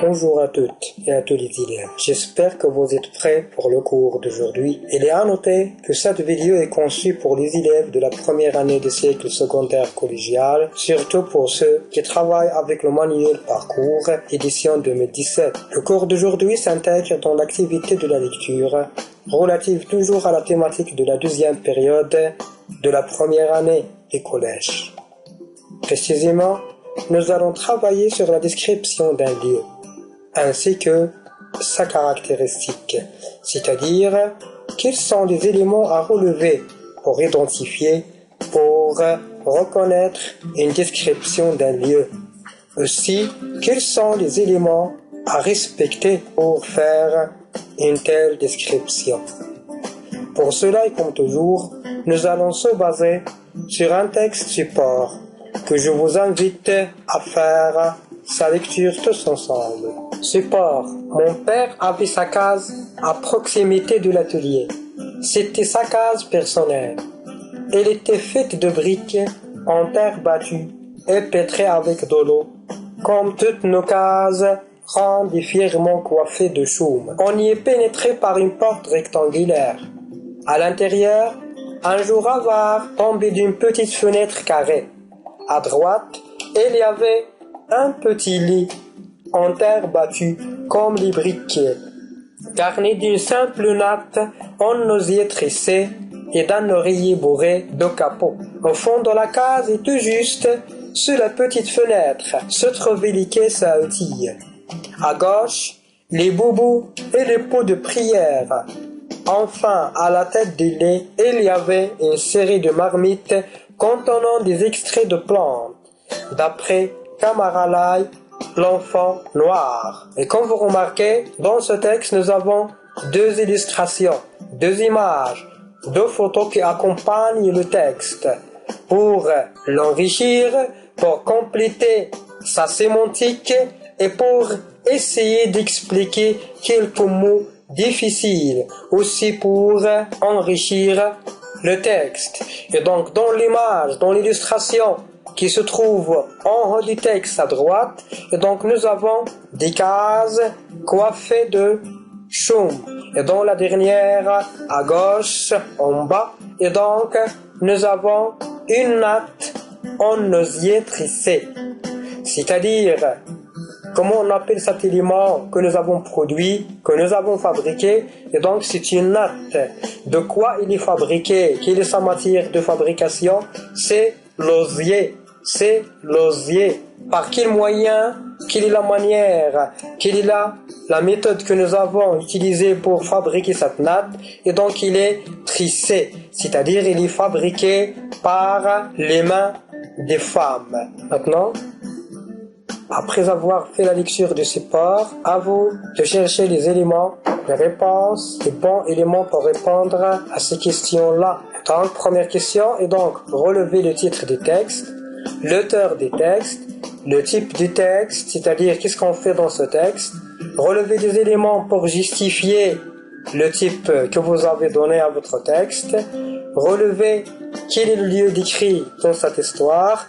Bonjour à toutes et à tous les élèves. J'espère que vous êtes prêts pour le cours d'aujourd'hui. Il est à noter que cette vidéo est conçue pour les élèves de la première année de cycle secondaire collégial, surtout pour ceux qui travaillent avec le manuel parcours édition 2017. Le cours d'aujourd'hui s'intègre dans l'activité de la lecture, relative toujours à la thématique de la deuxième période de la première année des collèges. Précisément, nous allons travailler sur la description d'un lieu, ainsi que sa caractéristique, c'est-à-dire quels sont les éléments à relever pour identifier, pour reconnaître une description d'un lieu. Aussi, quels sont les éléments à respecter pour faire une telle description. Pour cela, et comme toujours, nous allons se baser sur un texte support que je vous invite à faire sa lecture tous ensemble. Support. Mon père avait sa case à proximité de l'atelier. C'était sa case personnelle. Elle était faite de briques en terre battue et pétrée avec de l'eau. Comme toutes nos cases rondes et fièrement coiffées de chaume. On y est pénétré par une porte rectangulaire. À l'intérieur, un jour avare tombait d'une petite fenêtre carrée. À droite, il y avait un petit lit en terre battue comme les briques, garni d'une simple natte en osier tressé et d'un oreiller bourré de capots. Au fond de la case et tout juste, sur la petite fenêtre, se trouvait les caisses à outils. À gauche, les boubous et les pots de prière. Enfin, à la tête du lit, il y avait une série de marmites contenant des extraits de plantes, d'après Kamaralai, l'enfant noir. Et comme vous remarquez, dans ce texte, nous avons deux illustrations, deux images, deux photos qui accompagnent le texte. Pour l'enrichir, pour compléter sa sémantique et pour essayer d'expliquer quelques mots difficiles, aussi pour enrichir le texte. Et donc, dans l'image, dans l'illustration qui se trouve en haut du texte à droite, et donc nous avons des cases coiffées de chaume. Et dans la dernière, à gauche, en bas, et donc nous avons une natte en osier tressé. C'est-à-dire, comment on appelle cet élément que nous avons produit, que nous avons fabriqué, et donc c'est une natte. De quoi il est fabriqué? Quelle est sa matière de fabrication? C'est l'osier. C'est l'osier. Par quel moyen? Quelle est la manière? Quelle est la méthode que nous avons utilisée pour fabriquer cette natte? Et donc il est tressé, c'est-à-dire il est fabriqué par les mains des femmes. Maintenant, après avoir fait la lecture du support, à vous de chercher les éléments, les réponses, les bons éléments pour répondre à ces questions-là. Donc, première question est donc relever le titre du texte, l'auteur du texte, le type du texte, c'est-à-dire qu'est-ce qu'on fait dans ce texte, relever des éléments pour justifier le type que vous avez donné à votre texte, relever quel est le lieu décrit dans cette histoire,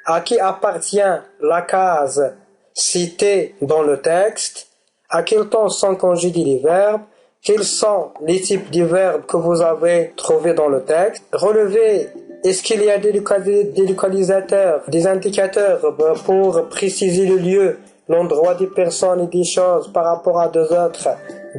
à qui appartient la case citée dans le texte, à quel temps sont conjugués les verbes, quels sont les types de verbes que vous avez trouvés dans le texte, relever est-ce qu'il y a des localisateurs, des indicateurs pour préciser le lieu, l'endroit des personnes et des choses par rapport à deux autres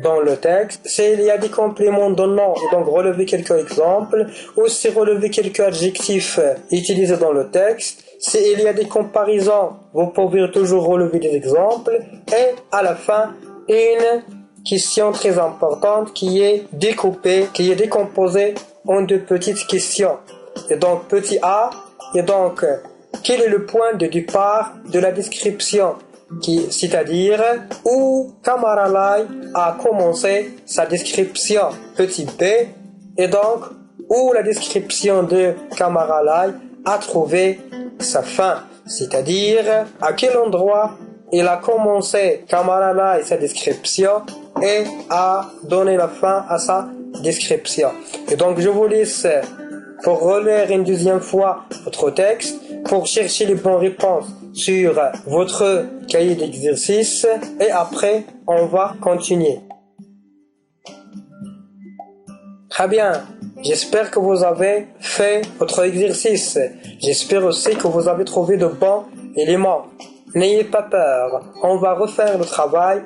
dans le texte. S'il y a des compléments de nom, donc relever quelques exemples, aussi relever quelques adjectifs utilisés dans le texte. S'il y a des comparaisons, vous pouvez toujours relever des exemples. Et à la fin, une question très importante qui est découpée, qui est décomposée en deux petites questions. Et donc petit a, et donc quel est le point de départ de la description, c'est-à-dire où Kamaralai a commencé sa description. Petit b, et donc où la description de Kamaralai a trouvé sa fin, c'est-à-dire à quel endroit il a commencé Kamaralai sa description et a donné la fin à sa description. Et donc je vous laisse pour relire une deuxième fois votre texte, pour chercher les bonnes réponses sur votre cahier d'exercice et après, on va continuer. Très bien. J'espère que vous avez fait votre exercice. J'espère aussi que vous avez trouvé de bons éléments. N'ayez pas peur. On va refaire le travail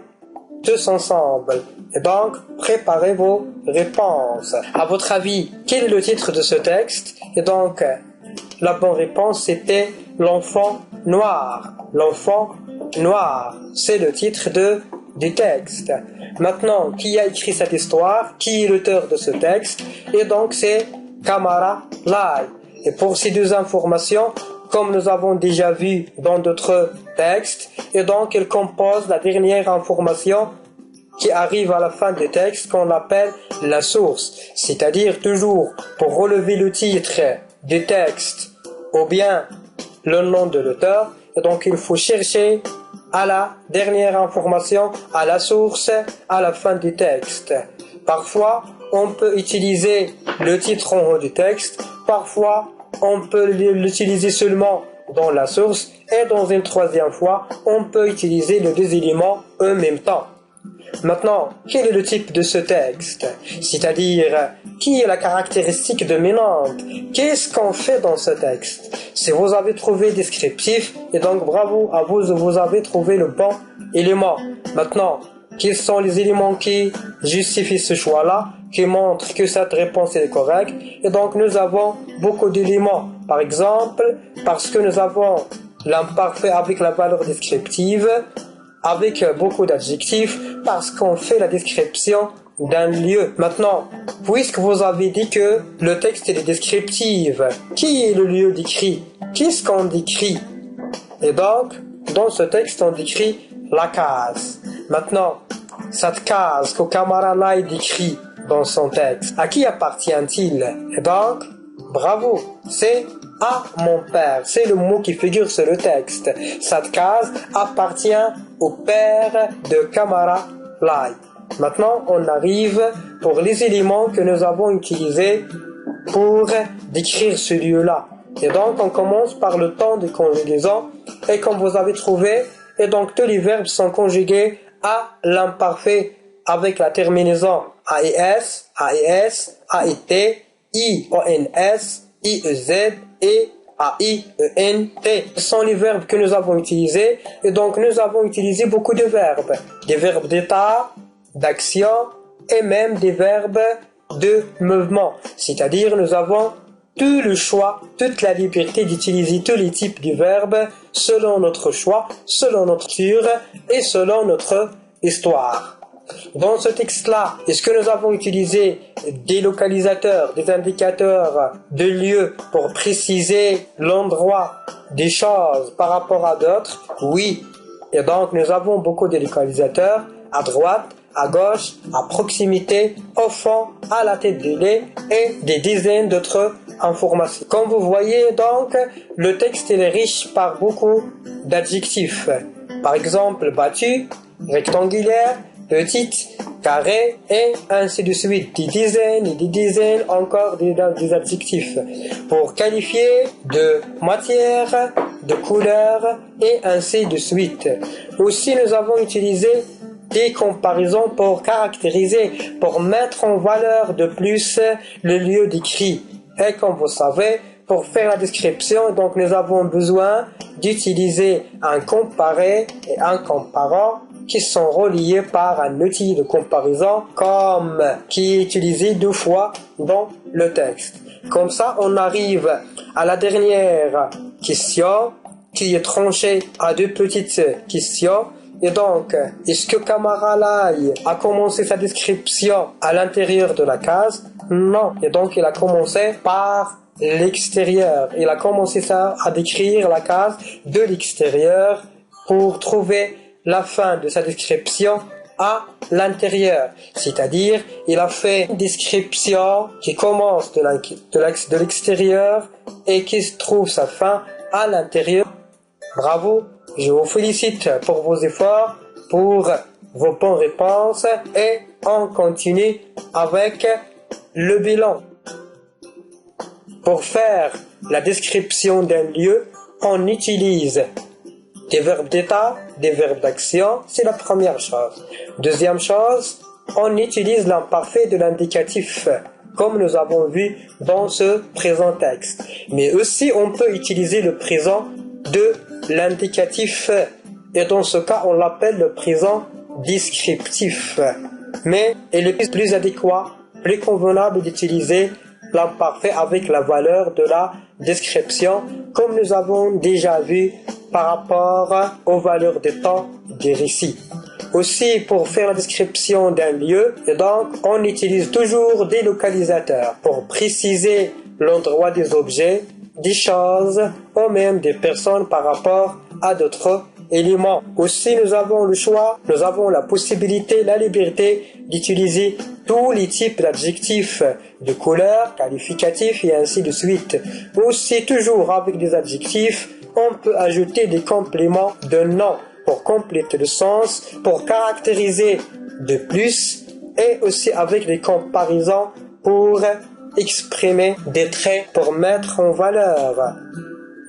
tous ensemble. Et donc, préparez vos réponses. À votre avis, quel est le titre de ce texte? Et donc, la bonne réponse, c'était l'enfant noir. L'enfant noir. C'est le titre du texte. Maintenant, qui a écrit cette histoire? Qui est l'auteur de ce texte? Et donc, c'est Kamara Lai. Et pour ces deux informations, comme nous avons déjà vu dans d'autres textes, et donc il compose la dernière information qui arrive à la fin du texte qu'on appelle la source. C'est-à-dire toujours pour relever le titre du texte ou bien le nom de l'auteur, et donc il faut chercher à la dernière information, à la source, à la fin du texte. Parfois, on peut utiliser le titre en haut du texte, parfois on peut l'utiliser seulement dans la source, et dans une troisième fois, on peut utiliser les deux éléments en même temps. Maintenant, quel est le type de ce texte? C'est-à-dire, qui est la caractéristique dominante? Qu'est-ce qu'on fait dans ce texte? Si vous avez trouvé descriptif, et donc bravo à vous, vous avez trouvé le bon élément. Maintenant, quels sont les éléments qui justifient ce choix-là, qui montrent que cette réponse est correcte? Et donc, nous avons beaucoup d'éléments. Par exemple, parce que nous avons l'imparfait avec la valeur descriptive, avec beaucoup d'adjectifs, parce qu'on fait la description d'un lieu. Maintenant, puisque vous avez dit que le texte est descriptif, qui est le lieu décrit? Qu'est-ce qu'on décrit? Et donc, dans ce texte, on décrit la case. Maintenant, cette case que Kamara Lai décrit dans son texte, à qui appartient-il? Et donc, bravo, c'est à mon père. C'est le mot qui figure sur le texte. Cette case appartient au père de Kamara Lai. Maintenant, on arrive pour les éléments que nous avons utilisés pour décrire ce lieu-là. Et donc, on commence par le temps de conjugaison. Et comme vous avez trouvé, et donc tous les verbes sont conjugués à l'imparfait avec la terminaison AES, AES, AET, IONS, IEZ et AIENT. Ce sont les verbes que nous avons utilisés. Et donc, nous avons utilisé beaucoup de verbes. Des verbes d'état, d'action et même des verbes de mouvement. C'est-à-dire, nous avons tout le choix, toute la liberté d'utiliser tous les types de verbes selon notre choix, selon notre culture et selon notre histoire. Dans ce texte-là, est-ce que nous avons utilisé des localisateurs, des indicateurs de lieu pour préciser l'endroit des choses par rapport à d'autres? Oui. Et donc, nous avons beaucoup de localisateurs à droite, à gauche, à proximité, au fond, à la tête du lait et des dizaines d'autres informations. Comme vous voyez donc, le texte est riche par beaucoup d'adjectifs. Par exemple, battu, rectangulaire, petite, carré et ainsi de suite. Des dizaines et des dizaines encore des adjectifs pour qualifier de matière, de couleur et ainsi de suite. Aussi, nous avons utilisé des comparaisons pour caractériser, pour mettre en valeur de plus le lieu décrit. Et comme vous savez, pour faire la description, donc nous avons besoin d'utiliser un comparé et un comparant qui sont reliés par un outil de comparaison comme qui est utilisé 2 fois dans le texte. Comme ça, on arrive à la dernière question qui est tranchée à 2 petites questions. Et donc, est-ce que Kamara Lai a commencé sa description à l'intérieur de la case? Non. Et donc, il a commencé par l'extérieur. Il a commencé à décrire la case de l'extérieur pour trouver la fin de sa description à l'intérieur. C'est-à-dire, il a fait une description qui commence de l'extérieur et qui trouve sa fin à l'intérieur. Bravo, je vous félicite pour vos efforts, pour vos bonnes réponses et on continue avec le bilan. Pour faire la description d'un lieu, on utilise des verbes d'état, des verbes d'action, c'est la première chose. Deuxième chose, on utilise l'imparfait de l'indicatif, comme nous avons vu dans ce présent texte. Mais aussi, on peut utiliser le présent de l'indicatif, et dans ce cas, on l'appelle le présent descriptif. Mais il est plus adéquat, plus convenable d'utiliser l'imparfait avec la valeur de la description, comme nous avons déjà vu par rapport aux valeurs de temps des récits. Aussi, pour faire la description d'un lieu, donc, on utilise toujours des localisateurs pour préciser l'endroit des objets, des choses ou même des personnes par rapport à d'autres éléments. Aussi, nous avons le choix, nous avons la possibilité, la liberté d'utiliser tous les types d'adjectifs, de couleurs, qualificatifs et ainsi de suite. Aussi, toujours avec des adjectifs, on peut ajouter des compléments de nom pour compléter le sens, pour caractériser de plus, et aussi avec des comparaisons pour exprimer des traits, pour mettre en valeur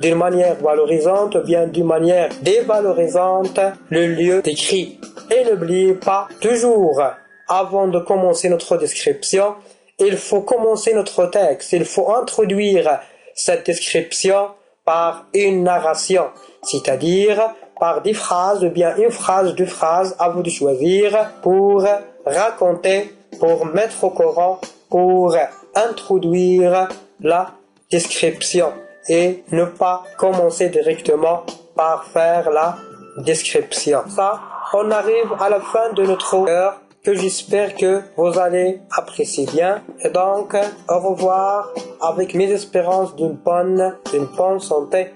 d'une manière valorisante ou bien d'une manière dévalorisante le lieu décrit. Et n'oubliez pas, toujours, avant de commencer notre description, il faut commencer notre texte, il faut introduire cette description par une narration, c'est-à-dire par des phrases ou bien une phrase, deux phrases, à vous de choisir pour raconter, pour mettre au courant, pour introduire la description et ne pas commencer directement par faire la description. Ça, on arrive à la fin de notre heure que j'espère que vous allez apprécier bien. Et donc, au revoir avec mes espérances d'une bonne santé.